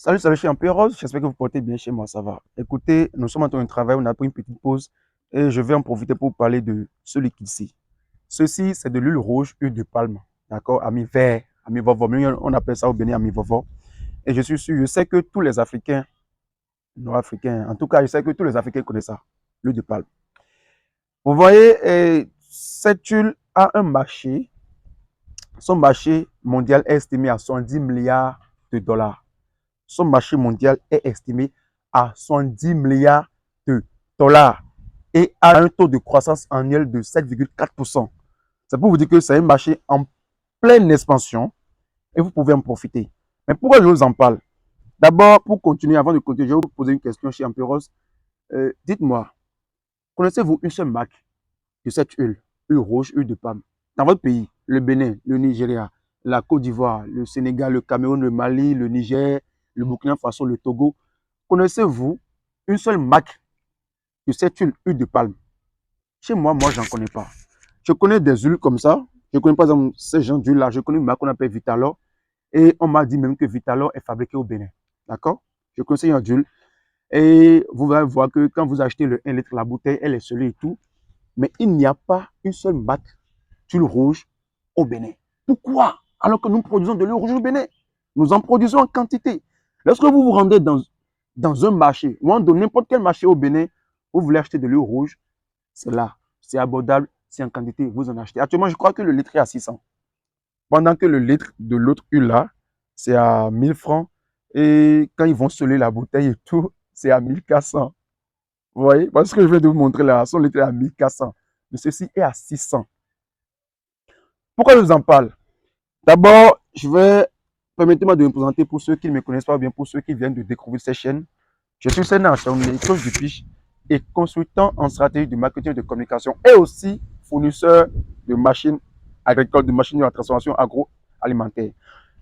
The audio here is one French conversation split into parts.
Salut, salut, chez Empire Rose. J'espère que vous portez bien chez moi, ça va. Écoutez, nous sommes en train de travailler, on a pris une petite pause et je vais en profiter pour vous parler de ce liquide-ci. Ceci, c'est de l'huile rouge, huile de palme, d'accord, ami vert, ami vovo. On appelle ça au Bénin ami vovo. Et je suis sûr, je sais que tous les Africains, nord-africains, en tout cas, je sais que tous les Africains connaissent ça, l'huile de palme. Vous voyez, cette huile a un marché, son marché mondial est estimé à 110 milliards de dollars. Son marché mondial est estimé à 110 milliards de dollars et a un taux de croissance annuel de 7,4%. C'est pour vous dire que c'est un marché en pleine expansion et vous pouvez en profiter. Mais pourquoi je vous en parle? D'abord, pour continuer, avant de continuer, je vais vous poser une question chez Amperos. Dites-moi, connaissez-vous une seule marque de cette huile rouge, huile de palme, dans votre pays, le Bénin, le Nigeria, la Côte d'Ivoire, le Sénégal, le Cameroun, le Mali, le Niger, le Burkina Faso, le Togo? Connaissez-vous une seule marque de cette huile de palme? Chez moi, j'en connais pas. Je connais des huiles comme ça. Je connais pas ces gens d'huile-là. Je connais une marque qu'on appelle Vitalor. Et on m'a dit même que Vitalor est fabriqué au Bénin. D'accord? Je connais ces gens d'huile. Et vous allez voir que quand vous achetez le 1 litre, la bouteille, elle est scellée et tout. Mais il n'y a pas une seule marque d'huile rouge au Bénin. Pourquoi? Alors que nous produisons de l'huile rouge au Bénin. Nous en produisons en quantité. Lorsque vous vous rendez dans un marché, ou dans n'importe quel marché au Bénin, vous voulez acheter de l'huile rouge, c'est là. C'est abordable, c'est en quantité, vous en achetez. Actuellement, je crois que le litre est à 600. Pendant que le litre de l'autre huile là, c'est à 1000 francs. Et quand ils vont sceller la bouteille et tout, c'est à 1400. Vous voyez? Parce que je viens de vous montrer là, son litre est à 1400. Mais ceci est à 600. Pourquoi je vous en parle? D'abord, permettez-moi de me présenter pour ceux qui ne me connaissent pas, ou bien pour ceux qui viennent de découvrir cette chaîne. Je suis Sénat Chaouni, coach du pitch et consultant en stratégie de marketing et de communication et aussi fournisseur de machines agricoles, de machines de la transformation agroalimentaire.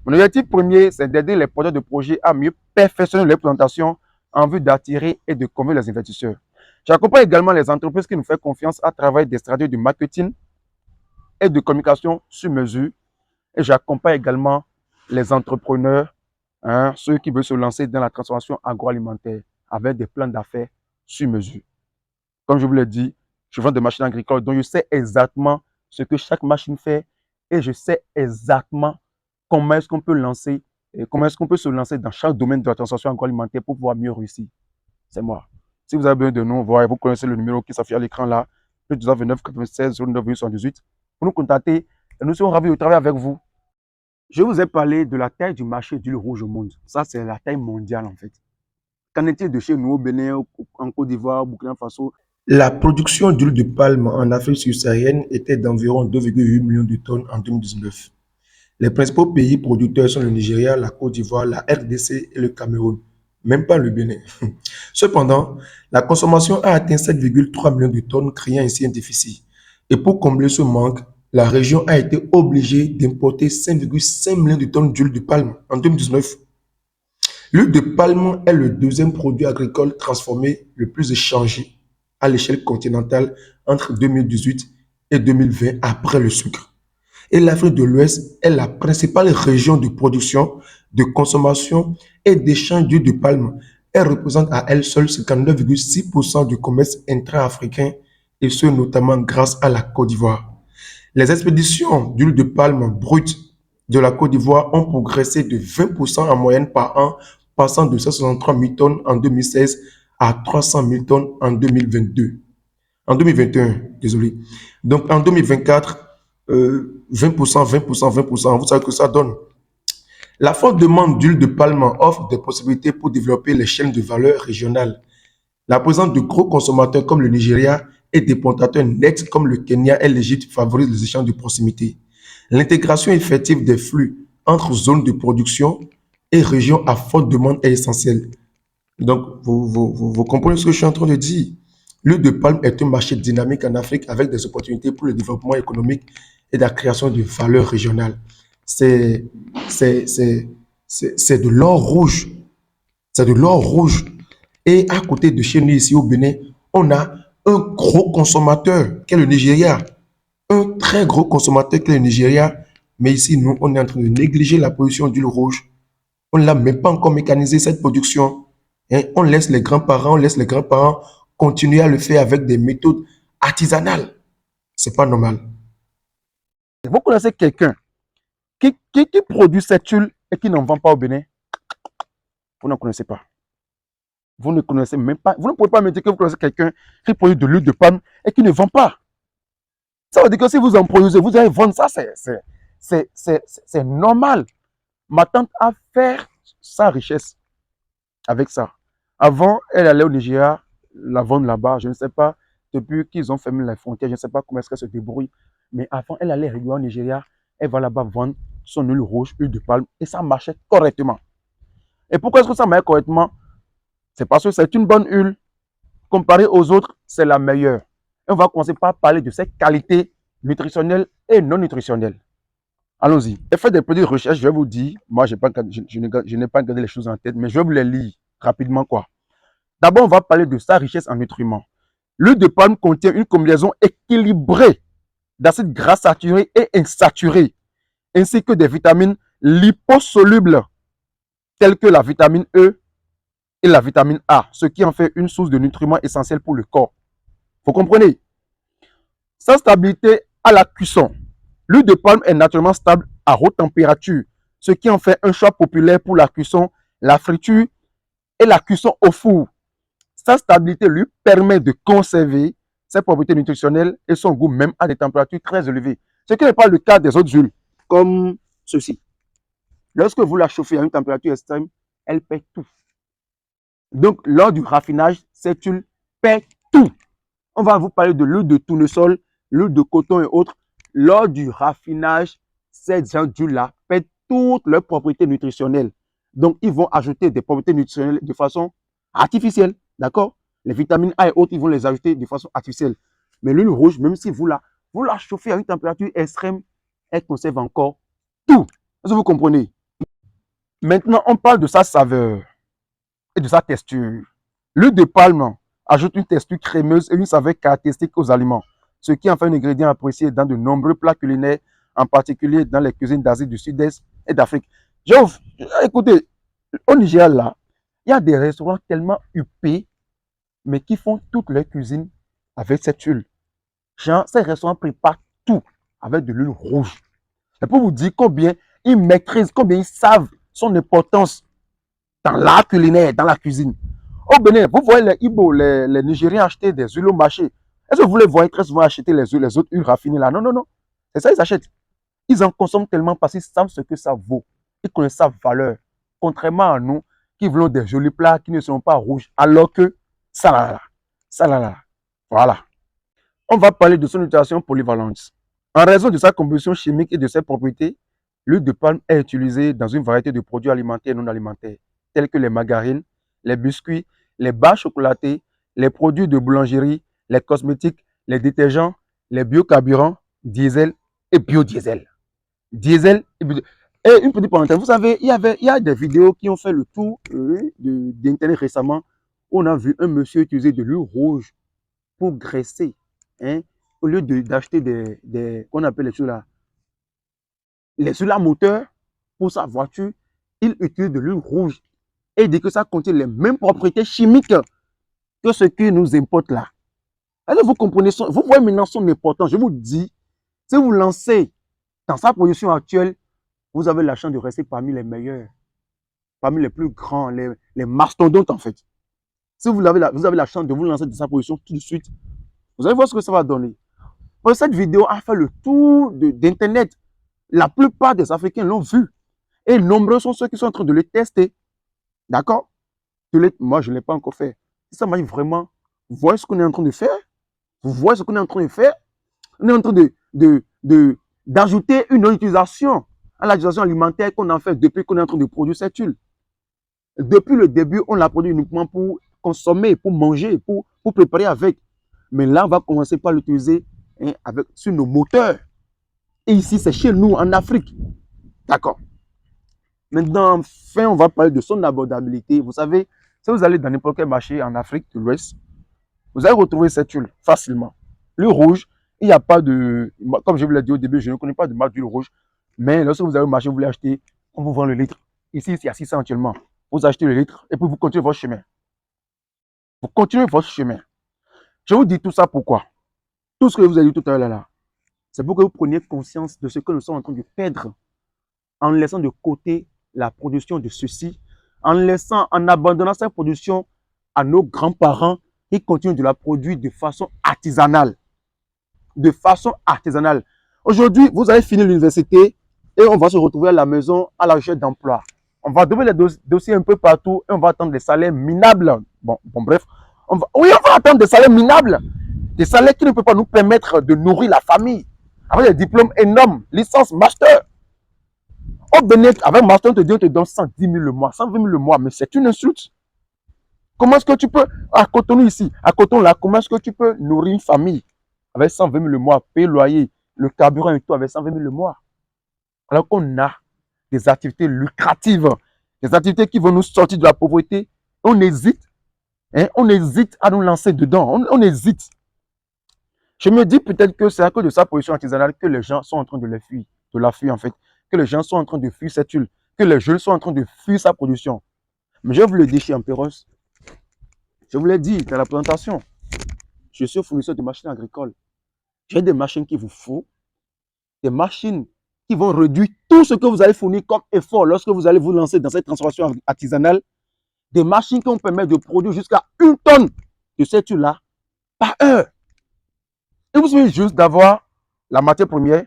Mon objectif premier, c'est d'aider les porteurs de projets à mieux perfectionner leur présentation en vue d'attirer et de convaincre les investisseurs. J'accompagne également les entreprises qui nous font confiance à travers des stratégies de marketing et de communication sur mesure. Et j'accompagne également les entrepreneurs, ceux qui veulent se lancer dans la transformation agroalimentaire avec des plans d'affaires sur mesure. Comme je vous l'ai dit, je vends des machines agricoles, donc je sais exactement ce que chaque machine fait et je sais exactement comment est-ce qu'on peut lancer et comment est-ce qu'on peut se lancer dans chaque domaine de la transformation agroalimentaire pour pouvoir mieux réussir. C'est moi. Si vous avez besoin de nous, vous connaissez le numéro qui s'affiche à l'écran là, plus 229 96 09 78. Pour nous contacter, et nous serons ravis de travailler avec vous. Je vous ai parlé de la taille du marché d'huile rouge au monde. Ça, c'est la taille mondiale en fait. Qu'en est-il de chez nous au Bénin, en Côte d'Ivoire, au Burkina Faso? La production d'huile de palme en Afrique subsaharienne était d'environ 2,8 millions de tonnes en 2019. Les principaux pays producteurs sont le Nigeria, la Côte d'Ivoire, la RDC et le Cameroun, même pas le Bénin. Cependant, la consommation a atteint 7,3 millions de tonnes, créant ainsi un déficit. Et pour combler ce manque, la région a été obligée d'importer 5,5 millions de tonnes d'huile de palme en 2019. L'huile de palme est le deuxième produit agricole transformé le plus échangé à l'échelle continentale entre 2018 et 2020 après le sucre. Et l'Afrique de l'Ouest est la principale région de production, de consommation et d'échange d'huile de palme. Elle représente à elle seule 59,6% du commerce intra-africain et ce notamment grâce à la Côte d'Ivoire. Les expéditions d'huile de palme brute de la Côte d'Ivoire ont progressé de 20% en moyenne par an, passant de 163 000 tonnes en 2016 à 300 000 tonnes en 2022. En 2021, désolé. Donc en 2024, 20%, 20%, 20%, vous savez que ça donne. La forte demande d'huile de palme offre des possibilités pour développer les chaînes de valeur régionales. La présence de gros consommateurs comme le Nigeria et des importateurs nets comme le Kenya et l'Égypte favorise les échanges de proximité. L'intégration effective des flux entre zones de production et régions à forte demande est essentielle. Donc, vous comprenez ce que je suis en train de dire. L'huile de palme est un marché dynamique en Afrique avec des opportunités pour le développement économique et la création de valeurs régionales. C'est c'est- c'est- c'est de l'or rouge. C'est de l'or rouge. Et à côté de chez nous, ici au Bénin, on a un gros consommateur qui est le Nigeria. Un très gros consommateur qui est le Nigeria. Mais ici, nous, on est en train de négliger la production d'huile rouge On ne l'a même pas encore mécanisé, cette production. Hein, on laisse les grands-parents continuer à le faire avec des méthodes artisanales. C'est pas normal. Vous connaissez quelqu'un qui produit cette huile et qui n'en vend pas au Bénin? Vous n'en connaissez pas. Vous ne connaissez même pas. Vous ne pouvez pas me dire que vous connaissez quelqu'un qui produit de l'huile de palme et qui ne vend pas. Ça veut dire que si vous en produisez, vous allez vendre ça. C'est normal. Ma tante a fait sa richesse avec ça. Avant, elle allait au Nigeria la vendre là-bas. Je ne sais pas, depuis qu'ils ont fermé les frontières, je ne sais pas comment est-ce qu'elle se débrouille. Mais avant, elle allait régulièrement au Nigeria. Elle va là-bas vendre son huile rouge, huile de palme, et ça marchait correctement. Et pourquoi est-ce que ça marchait correctement? C'est parce que c'est une bonne huile. Comparée aux autres, c'est la meilleure. Et on va commencer par parler de ses qualités nutritionnelles et non nutritionnelles. Allons-y. J'ai fait des petites recherches, je vais vous dire. Moi, je n'ai pas gardé les choses en tête, mais je vais vous les lire rapidement, quoi. D'abord, on va parler de sa richesse en nutriments. L'huile de palme contient une combinaison équilibrée d'acides gras saturés et insaturés, ainsi que des vitamines liposolubles, telles que la vitamine E et la vitamine A, ce qui en fait une source de nutriments essentiels pour le corps. Vous comprenez? Sa stabilité à la cuisson. L'huile de palme est naturellement stable à haute température, ce qui en fait un choix populaire pour la cuisson, la friture et la cuisson au four. Sa stabilité lui permet de conserver ses propriétés nutritionnelles et son goût même à des températures très élevées. Ce qui n'est pas le cas des autres huiles, comme ceci. Lorsque vous la chauffez à une température extrême, elle perd tout. Donc, lors du raffinage, cette huile perd tout. On va vous parler de l'huile de tournesol, l'huile de coton et autres. Lors du raffinage, ces huiles-là perdent toutes leurs propriétés nutritionnelles. Donc, ils vont ajouter des propriétés nutritionnelles de façon artificielle. D'accord? Les vitamines A et autres, ils vont les ajouter de façon artificielle. Mais l'huile rouge, même si vous la chauffez à une température extrême, elle conserve encore tout. Est-ce que vous comprenez? Maintenant, on parle de sa saveur et de sa texture. L'huile de palme ajoute une texture crémeuse et une saveur caractéristique aux aliments, ce qui en fait un ingrédient apprécié dans de nombreux plats culinaires, en particulier dans les cuisines d'Asie du Sud-Est et d'Afrique. Écoutez, au Nigeria, là, il y a des restaurants tellement huppés, mais qui font toute leur cuisine avec cette huile. Genre, ces restaurants préparent tout avec de l'huile rouge. Et pour vous dire combien ils maîtrisent, combien ils savent son importance dans l'art culinaire, dans la cuisine. Au Bénin, vous voyez les Ibo, les Nigériens acheter des huiles au marché. Est-ce que vous les voyez très souvent acheter les autres huiles raffinées là? Non, non, non. C'est ça, ils achètent. Ils en consomment tellement parce qu'ils savent ce que ça vaut. Ils connaissent sa valeur. Contrairement à nous, qui voulons des jolis plats qui ne sont pas rouges, alors que ça là, ça là. Voilà. On va parler de son utilisation polyvalente. En raison de sa composition chimique et de ses propriétés, l'huile de palme est utilisée dans une variété de produits alimentaires et non alimentaires, tels que les margarines, les biscuits, les barres chocolatées, les produits de boulangerie, les cosmétiques, les détergents, les biocarburants, diesel et biodiesel. Diesel et biodiesel. Et une petite parenthèse, vous savez, il y a des vidéos qui ont fait le tour d'Internet récemment. Où on a vu un monsieur utiliser de l'huile rouge pour graisser. Hein, au lieu d'acheter qu'on appelle les choses là, les huiles à moteur pour sa voiture, il utilise de l'huile rouge et il dit que ça contient les mêmes propriétés chimiques que ce qui nous importe là. Alors vous comprenez, vous voyez maintenant son importance. Je vous dis, si vous lancez dans sa position actuelle, vous avez la chance de rester parmi les meilleurs, parmi les plus grands, les mastodontes en fait. Si vous avez la chance de vous lancer dans sa position tout de suite, vous allez voir ce que ça va donner. Cette vidéo a fait le tour d'Internet. La plupart des Africains l'ont vu. Et nombreux sont ceux qui sont en train de le tester. D'accord? Moi, je ne l'ai pas encore fait. Si ça m'arrive vraiment, vous voyez ce qu'on est en train de faire? Vous voyez ce qu'on est en train de faire? On est en train d'ajouter une utilisation à l'utilisation alimentaire qu'on a fait depuis qu'on est en train de produire cette huile. Depuis le début, on l'a produit uniquement pour consommer, pour manger, pour préparer avec. Mais là, on va commencer par l'utiliser sur nos moteurs. Et ici, c'est chez nous, en Afrique. D'accord. Maintenant, enfin, on va parler de son abordabilité. Vous savez, si vous allez dans n'importe quel marché en Afrique de l'Ouest, vous allez retrouver cette huile facilement. L'huile rouge, il n'y a pas de... Comme je vous l'ai dit au début, je ne connais pas de marque d'huile rouge. Mais lorsque vous allez au marché, vous voulez acheter, on vous vend le litre. Ici, c'est à 600 actuellement. Vous achetez le litre et puis vous continuez votre chemin. Vous continuez votre chemin. Je vous dis tout ça pourquoi? Tout ce que vous avez dit tout à l'heure là, c'est pour que vous preniez conscience de ce que nous sommes en train de perdre en laissant de côté la production de ceci, en abandonnant cette production à nos grands-parents qui continuent de la produire de façon artisanale. De façon artisanale. Aujourd'hui, vous avez fini l'université et on va se retrouver à la maison à la recherche d'emploi. On va donner les dossiers un peu partout et on va attendre des salaires minables. Bon, bref. On va attendre des salaires minables. Des salaires qui ne peuvent pas nous permettre de nourrir la famille. Avec des diplômes énormes, licence, master. Au Bénin, avec master, on te donne 110 000 le mois, 120 000 le mois, mais c'est une insulte. Comment est-ce que tu peux, à Cotonou ici, à Cotonou là, comment est-ce que tu peux nourrir une famille avec 120 000 le mois, payer le loyer, le carburant et tout avec 120 000 le mois? Alors qu'on a des activités lucratives, des activités qui vont nous sortir de la pauvreté. On hésite, hein, on hésite à nous lancer dedans, on hésite. Je me dis peut-être que c'est à cause de sa position artisanale que les gens sont en train de la fuir en fait, que les gens sont en train de fuir cette huile, que les jeunes sont en train de fuir sa production. Mais je vous le dis chez Amperos, je vous l'ai dit dans la présentation, je suis fournisseur de machines agricoles. J'ai des machines qu'il vous faut, des machines qui vont réduire tout ce que vous allez fournir comme effort lorsque vous allez vous lancer dans cette transformation artisanale, des machines qui vont permettre de produire jusqu'à 1 tonne de cette huile-là par heure. Il vous suffit juste d'avoir la matière première,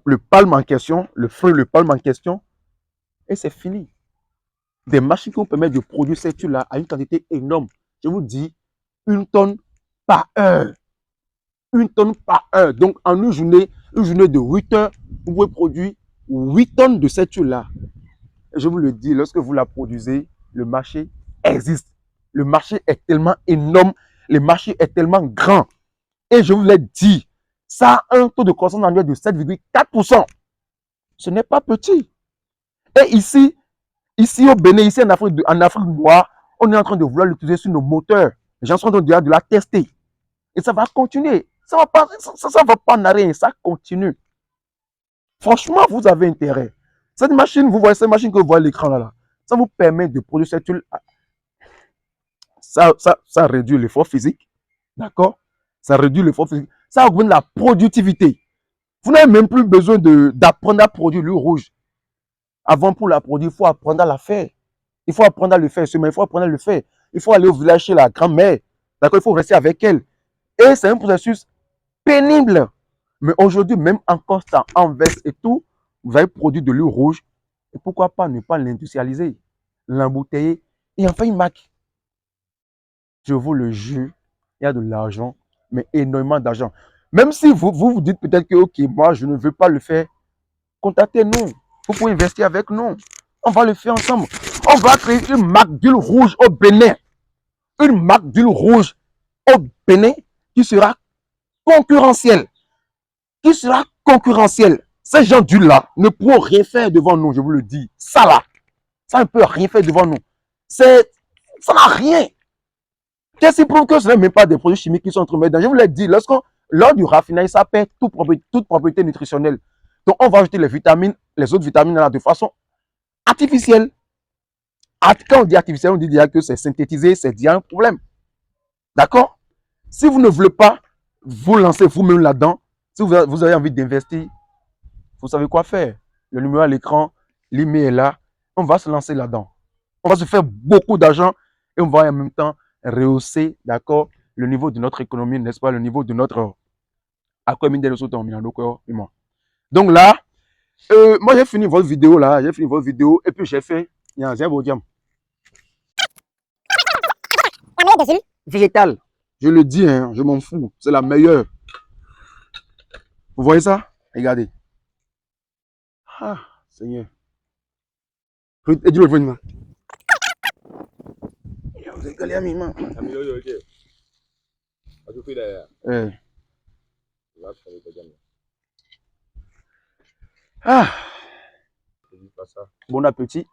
le palme en question, le fruit, le palme en question, et c'est fini. Des machines qui vont permettre de produire cette huile-là à une quantité énorme. Je vous dis, 1 tonne par heure. 1 tonne par heure. Donc, en une journée de 8 heures, vous pouvez produire 8 tonnes de cette huile-là. Je vous le dis, lorsque vous la produisez, le marché existe. Le marché est tellement énorme, le marché est tellement grand. Et je vous l'ai dit, ça a un taux de croissance annuel de 7,4%. Ce n'est pas petit. Et ici au Bénin, ici en Afrique noire, on est en train de vouloir l'utiliser sur nos moteurs. Les gens sont en train de la tester. Et ça va continuer. Ça ne va pas en arrêt, ça continue. Franchement, vous avez intérêt. Cette machine, vous voyez cette machine que vous voyez à l'écran là, ça vous permet de produire cette huile. Ça réduit l'effort physique. D'accord? Ça réduit l'effort physique. Ça augmente la productivité. Vous n'avez même plus besoin d'apprendre à produire l'huile rouge. Avant, pour la produire, il faut apprendre à la faire. Il faut apprendre à le faire. Il faut apprendre à le faire. Il faut aller au village chez la grand-mère. D'accord? Il faut rester avec elle. Et c'est un processus pénible. Mais aujourd'hui, même en constant, en veste et tout, vous avez produit de l'huile rouge. Et pourquoi pas ne pas l'industrialiser, l'embouteiller et en faire une marque? Je vous le jure, il y a de l'argent, mais énormément d'argent. Même si vous dites peut-être que, ok, moi, je ne veux pas le faire, contactez-nous. Vous pouvez investir avec nous. On va le faire ensemble. On va créer une marque d'huile rouge au Bénin. Une marque d'huile rouge au Bénin qui sera concurrentielle. Qui sera concurrentielle. Ces gens d'huile-là ne pourront rien faire devant nous, je vous le dis. Ça là, ça ne peut rien faire devant nous. Ça n'a rien. Qu'est-ce qui prouve que ce n'est même pas des produits chimiques qui sont en train de mettre dedans? Je vous l'ai dit, lors du raffinage, ça perd toute propriété nutritionnelle. Donc, on va ajouter les vitamines, les autres vitamines là de façon artificielle. Quand on dit artificiel, on dit déjà que c'est synthétisé, c'est déjà un problème. D'accord? Si vous ne voulez pas vous lancer vous-même là-dedans, si vous avez envie d'investir, vous savez quoi faire. Le numéro à l'écran, l'email est là, on va se lancer là-dedans. On va se faire beaucoup d'argent et on va en même temps rehausser, d'accord, le niveau de notre économie, n'est-ce pas, le niveau de notre donc là, moi j'ai fini votre vidéo là, et puis j'ai fait, végétal. Je le dis, hein, je m'en fous, c'est la meilleure. Vous voyez ça? Regardez. Ah, Seigneur. Et dis-le, venez. Ah. Bon appétit.